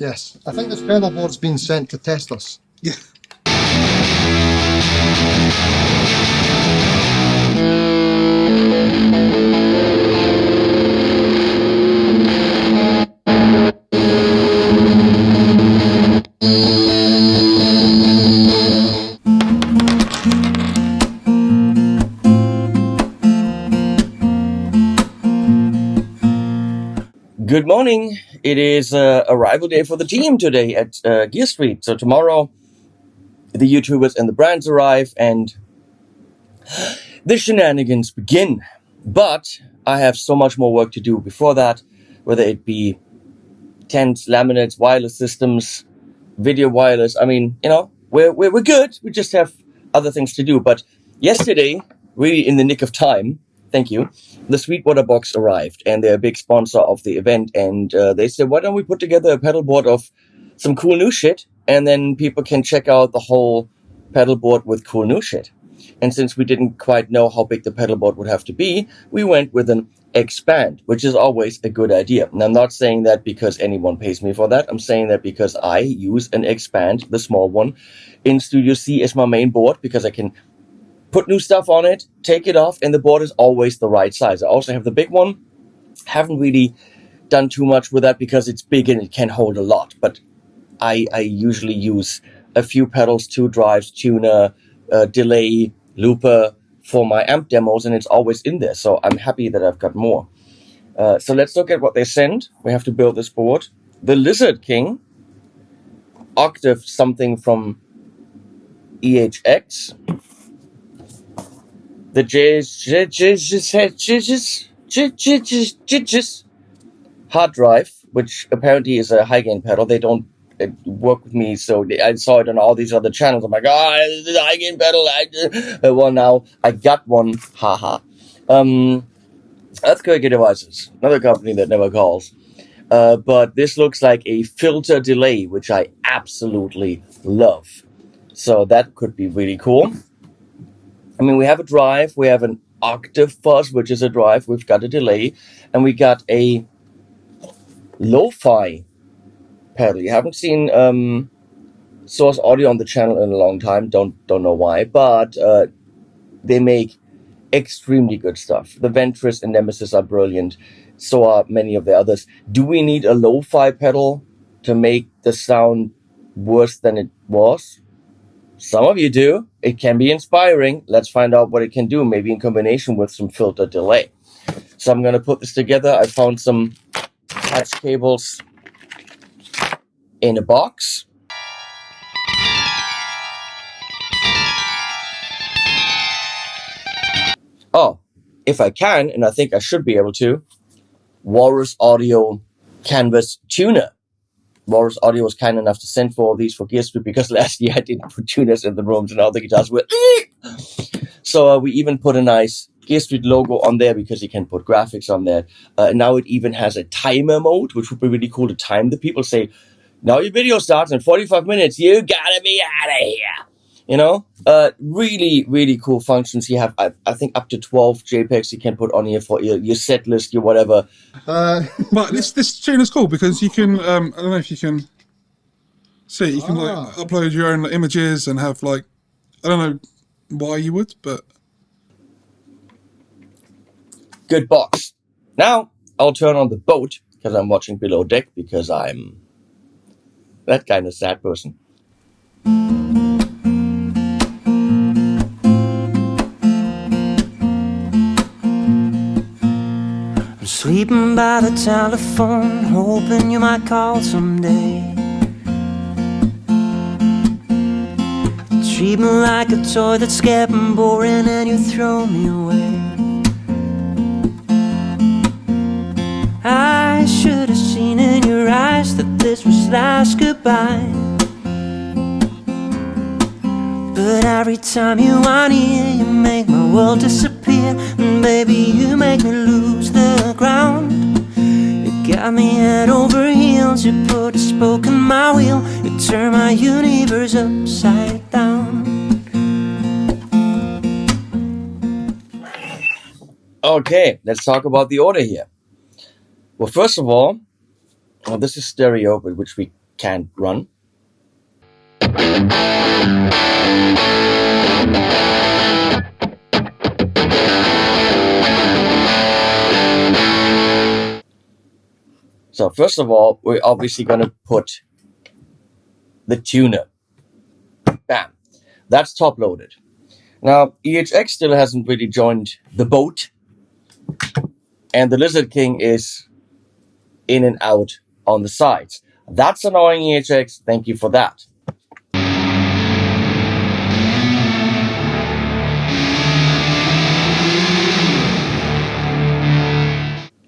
Yes, I think this pedalboard's been sent to test us. Yeah. Good morning. It is arrival day for the team today at Gear Street. So tomorrow, the YouTubers and the brands arrive and the shenanigans begin. But I have so much more work to do before that, whether it be tents, laminates, wireless systems, video wireless. I mean, we're good. We just have other things to do. But yesterday, really in the nick of time, thank you, the Sweetwater box arrived, and they're a big sponsor of the event. And they said, why don't we put together a pedalboard of some cool new shit, and then people can check out the whole pedalboard with cool new shit. And since we didn't quite know how big the pedalboard would have to be, we went with an expand, which is always a good idea. And I'm not saying that because anyone pays me for that. I'm saying that because I use an expand, the small one, in Studio C as my main board, because I can put new stuff on it, take it off, and the board is always the right size. I also have the big one. Haven't really done too much with that because it's big and it can hold a lot. But I usually use a few pedals, 2 drives, tuner, delay, looper for my amp demos, and it's always in there. So I'm happy that I've got more. So let's look at what they sent. We have to build this board. The Lizard King, octave something from EHX. The hard drive, which apparently is a high gain pedal. They don't work with me, so I saw it on all these other channels. I'm like, this is a high gain pedal. Well, now I got one. Haha. Earthquake Devices, another company that never calls. But this looks like a filter delay, which I absolutely love. So that could be really cool. I mean, we have a drive, we have an octave fuzz, which is a drive, we've got a delay, and we got a lo-fi pedal. You haven't seen Source Audio on the channel in a long time, don't know why, but they make extremely good stuff. The Ventress and Nemesis are brilliant, so are many of the others. Do we need a lo-fi pedal to make the sound worse than it was? Some of you do. It can be inspiring. Let's find out what it can do, maybe in combination with some filter delay. So I'm going to put this together. I found some patch cables in a box. Oh, if I can, and I think I should be able to, Walrus Audio Canvas Tuner. Walrus Audio was kind enough to send for all these for Gear Street because last year I didn't put tuners in the rooms and all the guitars were So we even put a nice Gear Street logo on there because you can put graphics on there. Now it even has a timer mode, which would be really cool to time the people. Say, now your video starts in 45 minutes. You gotta be out of here. Really, really cool functions. You have, I think, up to 12 JPEGs you can put on here for your set list, your whatever. But this tune is cool because you can, I don't know if you can see, you can upload your own images and have I don't know why you would, but. Good box. Now I'll turn on the boat because I'm watching Below Deck because I'm that kind of sad person. I'm sleeping by the telephone, hoping you might call someday. Treat me like a toy that's getting boring and you throw me away. I should have seen in your eyes that this was last goodbye. But every time you are near, you make my world disappear. And baby, you make me lose the ground. You got me head over heels, you put a spoke in my wheel. You turn my universe upside down. Okay, let's talk about the order here. Well, first of all, this is stereo, but which we can't run. So first of all, we're obviously going to put the tuner. Bam. That's top loaded. Now, EHX still hasn't really joined the boat. And the Lizard King is in and out on the sides. That's annoying, EHX. Thank you for that.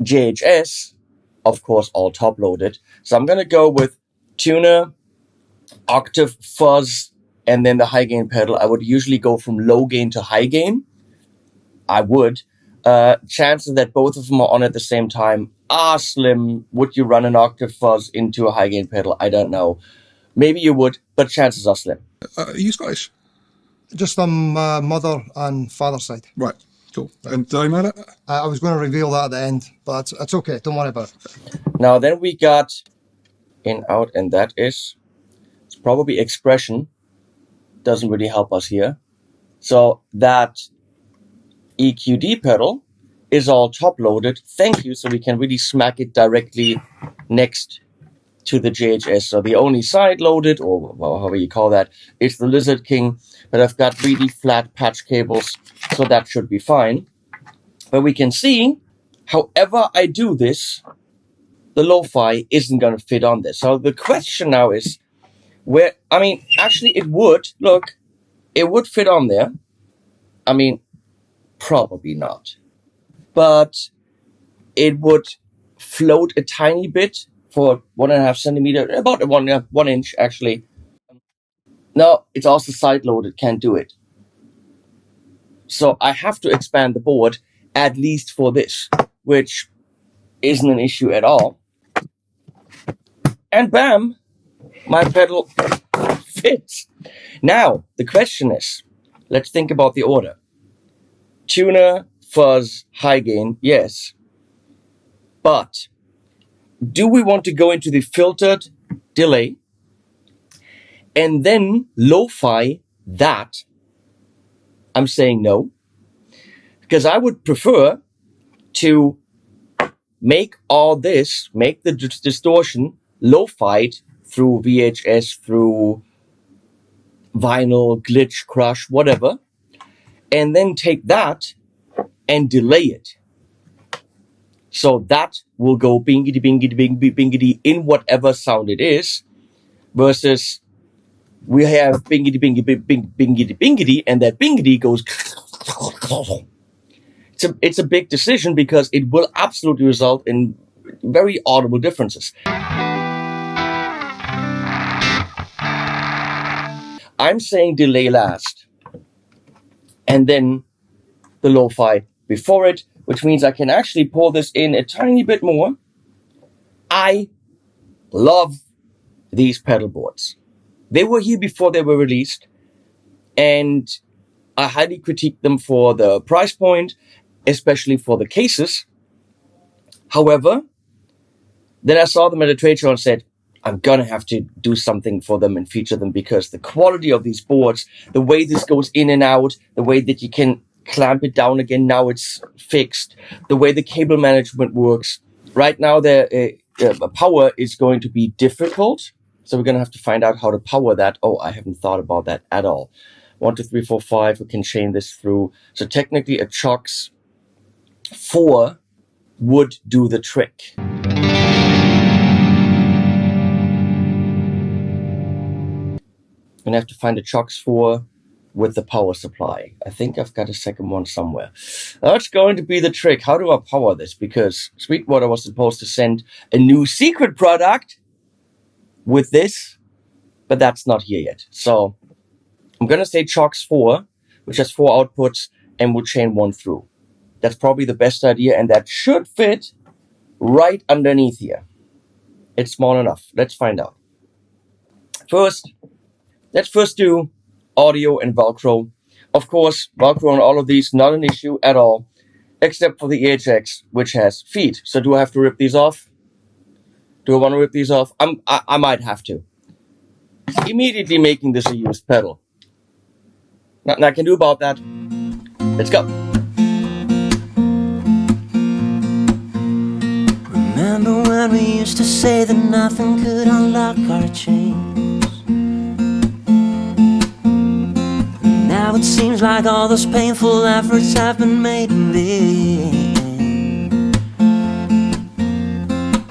JHS, of course, all top loaded. So I'm going to go with tuner, octave, fuzz, and then the high gain pedal. I would usually go from low gain to high gain. I would. Chances that both of them are on at the same time are slim. Would you run an octave fuzz into a high gain pedal? I don't know. Maybe you would, but chances are slim. Are you Scottish? Just on my mother and father's side. Right, cool. And do I know that? I was going to reveal that at the end, but it's okay. Don't worry about it. Now then we got in, out, and that is, it's probably expression. Doesn't really help us here. So that EQD pedal is all top loaded. Thank you. So we can really smack it directly next to the JHS. So the only side loaded, or however you call that, is the Lizard King. But I've got really flat patch cables, so that should be fine. But we can see, however I do this, the lo-fi isn't going to fit on this. So the question now is, where, I mean, actually it would, look, it would fit on there. I mean, probably not. But it would float a tiny bit for 1.5 centimeter, about 1 inch actually. No, it's also side loaded, can't do it. So I have to expand the board at least for this, which isn't an issue at all. And bam, my pedal fits. Now, the question is, let's think about the order. Tuner, fuzz, high gain, yes. But do we want to go into the filtered delay and then lo-fi that? I'm saying no. Because I would prefer to make all this, make the distortion lo-fied through VHS, through vinyl, glitch, crush, whatever, and then take that and delay it. So that will go bingity, bingity, bingity, bingity in whatever sound it is, versus we have bingity, bingity, bingity, bingity, and that bingity goes. It's a big decision because it will absolutely result in very audible differences. I'm saying delay last, and then the lo-fi before it, which means I can actually pull this in a tiny bit more. I love these pedal boards. They were here before they were released, and I highly critique them for the price point, especially for the cases. However, then I saw them at a trade show and said, I'm gonna have to do something for them and feature them, because the quality of these boards, the way this goes in and out, the way that you can clamp it down again, now it's fixed, the way the cable management works. Right now, the power is going to be difficult, so we're going to have to find out how to power that. Oh, I haven't thought about that at all. 1, 2, 3, 4, 5, we can chain this through. So technically a Chox 4 would do the trick. I'm going to have to find a Chox 4 with the power supply. I think I've got a second one somewhere. That's going to be the trick. How do I power this? Because Sweetwater was supposed to send a new secret product with this, but that's not here yet. So I'm going to say Chox 4, which has 4 outputs, and we'll chain 1 through. That's probably the best idea, and that should fit right underneath here. It's small enough. Let's find out. Let's first do audio and Velcro. Of course, Velcro on all of these, not an issue at all, except for the EHX, which has feet. So do I have to rip these off? Do I want to rip these off? I might have to. Immediately making this a used pedal. Nothing I can do about that. Let's go. Remember when we used to say that nothing could unlock our chains? Now it seems like all those painful efforts have been made in vain.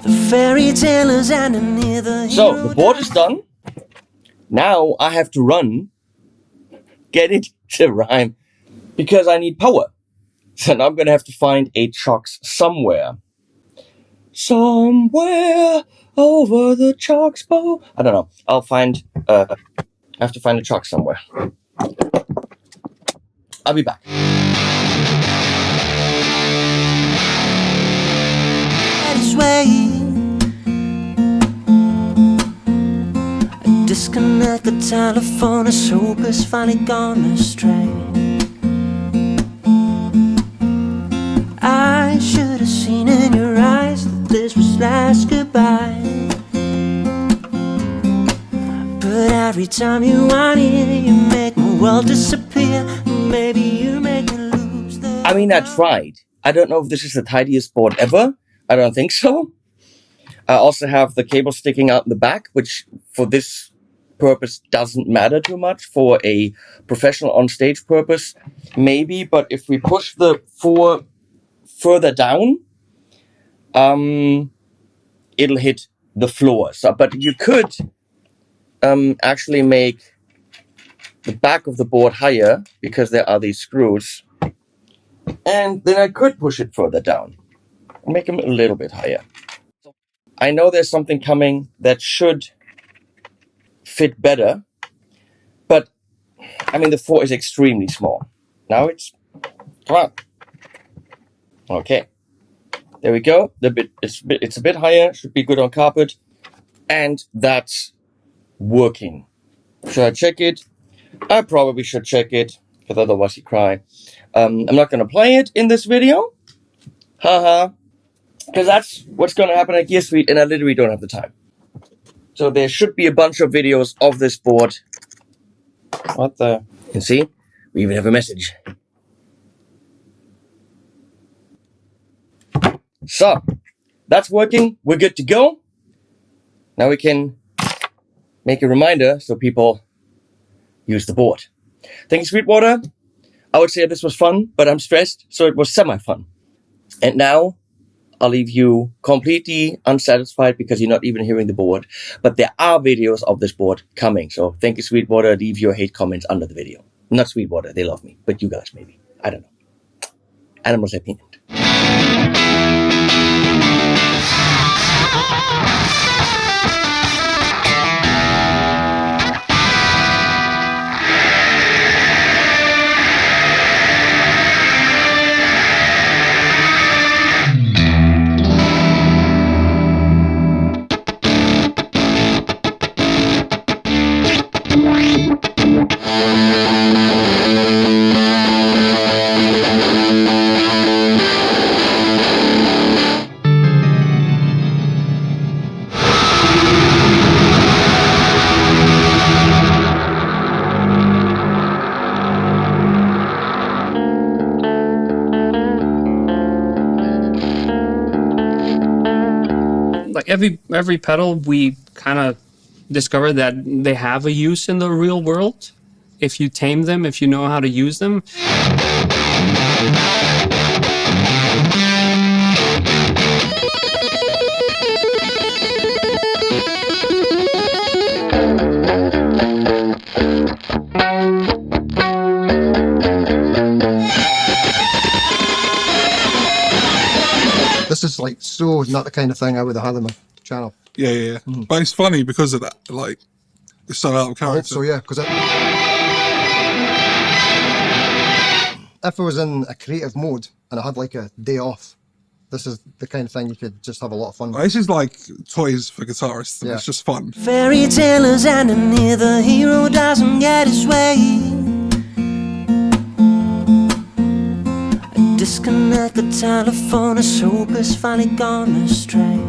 The fairy tale is ending near the So, the board is done. Now I have to run, get it to rhyme, because I need power. So now I'm going to have to find a chocks somewhere. Somewhere over the chalks bow. I don't know. I have to find a chalk somewhere. I'll be back. This way, I disconnect the telephone as hope has finally gone astray. I should have seen in your eyes that this was last goodbye. But every time you want it, you make my world disappear. Maybe you make me lose the... I mean, I tried. I don't know if this is the tidiest board ever. I don't think so. I also have the cable sticking out in the back, which for this purpose doesn't matter too much. For a professional on-stage purpose, maybe. But if we push the 4 further down, it'll hit the floor. So, but you could actually make the back of the board higher because there are these screws, and then I could push it further down and make them a little bit higher. I know there's something coming that should fit better, but I mean the 4 is extremely small. Now come on. Okay, there we go. It's a bit higher. Should be good on carpet, and that's working. Should I check it? I probably should check it, because otherwise you cry. I'm not going to play it in this video, haha, because that's what's going to happen at Gear Street, and I literally don't have the time. So there should be a bunch of videos of this board. What the? You can see, we even have a message. So, that's working. We're good to go. Now we can make a reminder so people use the board. Thank you, Sweetwater. I would say this was fun, but I'm stressed, so it was semi-fun. And now I'll leave you completely unsatisfied because you're not even hearing the board. But there are videos of this board coming. So thank you, Sweetwater. Leave your hate comments under the video. Not Sweetwater. They love me. But you guys, maybe. I don't know. Animals happy end. Like every pedal, we kind of discover that they have a use in the real world. If you tame them, if you know how to use them. This is like so not the kind of thing I would have had on my channel. Yeah. But it's funny because of that. Like, it's so out of I hope character. so, yeah, because if I was in a creative mode and I had like a day off, this is the kind of thing you could just have a lot of fun with. This is like toys for guitarists. And Yeah. It's just fun. Fairy tale is ending here, the hero doesn't get his way. I disconnect the telephone as hope has finally gone astray.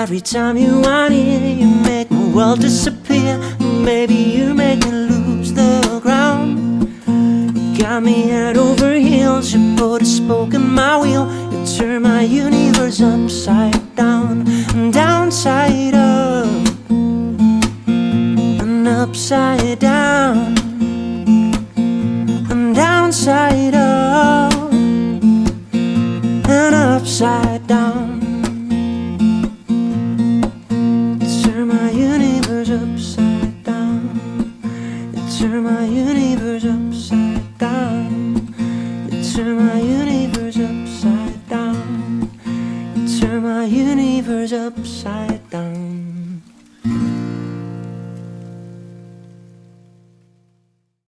every time you want it, you make my world disappear. And baby, you make me lose the ground. You got me head over heels, you put a spoke in my wheel. You turn my universe upside down and downside up and upside down and downside up and upside down. Turn my universe upside down. You turn my universe upside down.